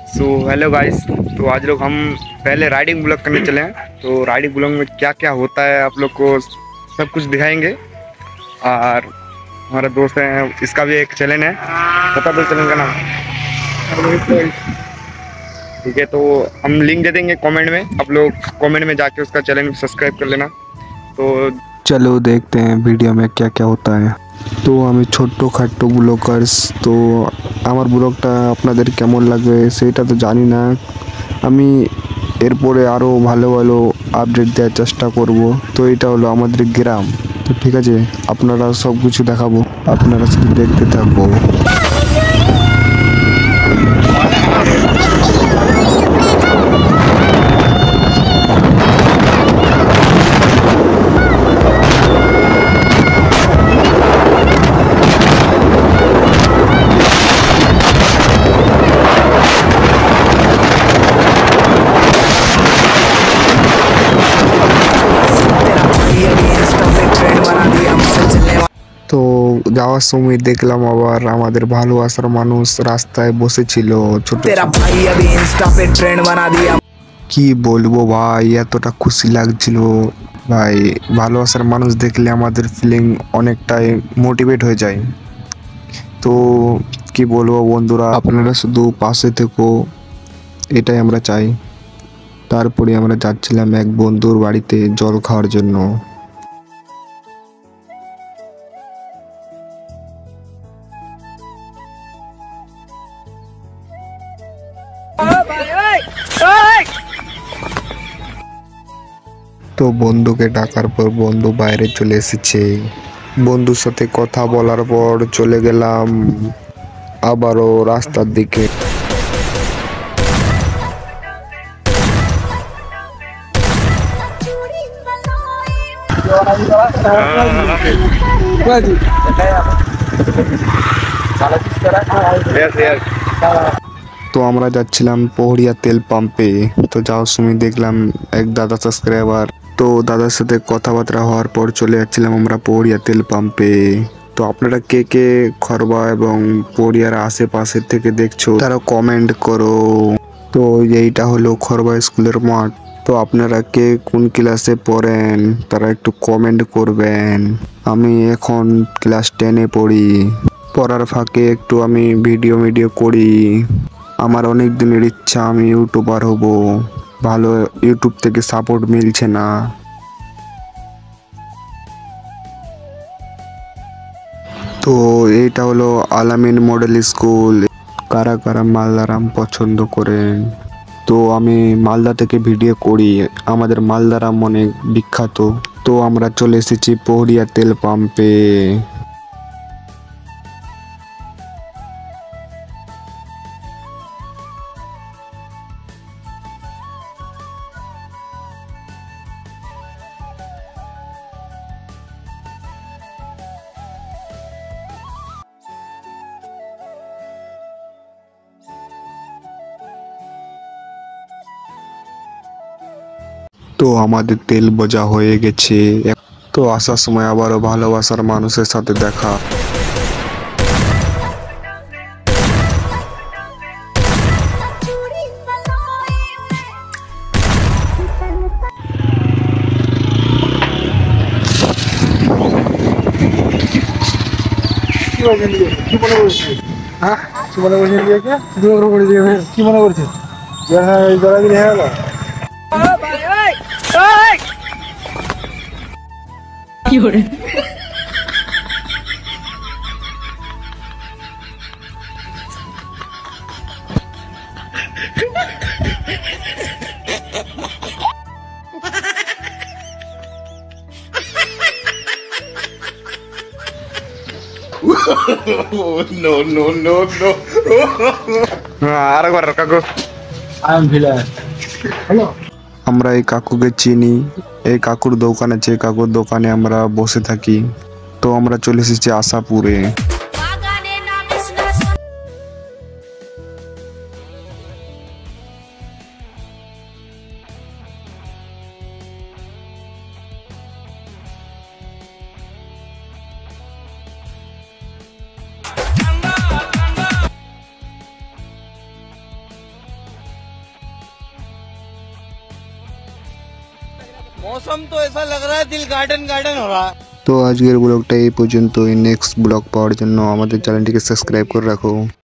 So hello guys. तो आज लोग हम पहले राइडिंग ब्लॉग करने चले हैं। तो राइडिंग ब्लॉग में क्या क्या होता है आप लोग को सब कुछ दिखाएंगे। और हमारा दोस्त है, इसका भी एक चैनल है, बता दो चैनल का नाम। ठीक है, तो हम लिंक दे देंगे कमेंट में, आप लोग कमेंट में जाके उसका चैनल सब्सक्राइब कर लेना। तो चलो देखते हैं वीडियो में क्या क्या होता है। তো আমি ছোট্টখাট্টো ব্লগার্স। তো আমার ব্লগটা আপনাদের কেমন লাগবে সেটা তো জানি না। আমি এরপরে আরও ভালো ভালো আপডেট দেওয়ার চেষ্টা করব। তো এটা হলো আমাদের গ্রাম। তো ঠিক আছে, আপনারা সব কিছু দেখাবো, আপনারা শুধু দেখতে থাকবো। তো যাওয়ার সময় দেখলাম আবার আমাদের ভালোবাসার মানুষ রাস্তায় বসেছিল। ছোট কি বলবো ভাই, এতটা খুশি লাগছিল ভাই। ভালোবাসার মানুষ দেখলে আমাদের ফিলিং অনেকটাই মোটিভেট হয়ে যায়। তো কি বলবো বন্ধুরা, আপনারা শুধু পাশে থেকো, এটাই আমরা চাই। তারপরে আমরা যাচ্ছিলাম এক বন্ধুর বাড়িতে জল খাওয়ার জন্য। তো বন্ধুকে ডাকার পর বন্ধু বাইরে চলে এসেছে। বন্ধুর সাথে কথা বলার পর চলে গেলাম আবারও রাস্তার দিকে। তো আমরা যাচ্ছিলাম পহড়িয়া তেল পাম্পে। তো যাওয়ার সময় দেখলাম এক দাদা সাবস্ক্রাইবার। তো দাদার সাথে কথাবার্তা হওয়ার পর চলে যাচ্ছিলাম আমরা পহড়িয়া তেল পাম্পে। তো আপনারা কে কে খরবা এবং পহড়িয়ার আশেপাশের থেকে দেখছো তারা কমেন্ট করো। তো এইটা হলো খরবা স্কুলের মাঠ। তো আপনারা কে কোন ক্লাসে পড়েন তারা একটু কমেন্ট করবেন। আমি এখন ক্লাস 10-এ পড়ি। পড়ার ফাঁকে একটু আমি ভিডিও করি। আমার অনেক দিনের ইচ্ছা আমি ইউটিউবার হব, ভালো ইউটিউব থেকে সাপোর্ট মিলছে না। তো এইটা হলো আলামিন মডেল স্কুল। কারা কারা মালদারাম পছন্দ করেন। তো আমি মালদা থেকে ভিডিও করি, আমাদের মালদারাম অনেক বিখ্যাত। তো আমরা চলে এসেছি পহড়িয়া তেল পাম্পে। তো আমাদের তেল বোঝা হয়ে গেছে। তো আসার সময় আবারও ভালোবাসার মানুষের সাথে দেখা। কি মনে করছিস? হ্যাঁ, কি মনে করছিস? কি মনে করছিস? হয়ে গেল। কি করে? no no no no আরেকবার কাকু। আমরা এই কাকুকে চিনি, এই কাকুর দোকান আছে, কাকুর দোকানে আমরা বসে থাকি। তো আমরা চলে এসেছি আশাপুরে। मौसम तो ऐसा लग रहा है दिल गार्डन गार्डन हो रहा है। তো আজকের ব্লগটা এই পর্যন্তই। নেক্সট ব্লগ পাওয়ার জন্য আমাদের চ্যানেলটিকে সাবস্ক্রাইব করে রাখো।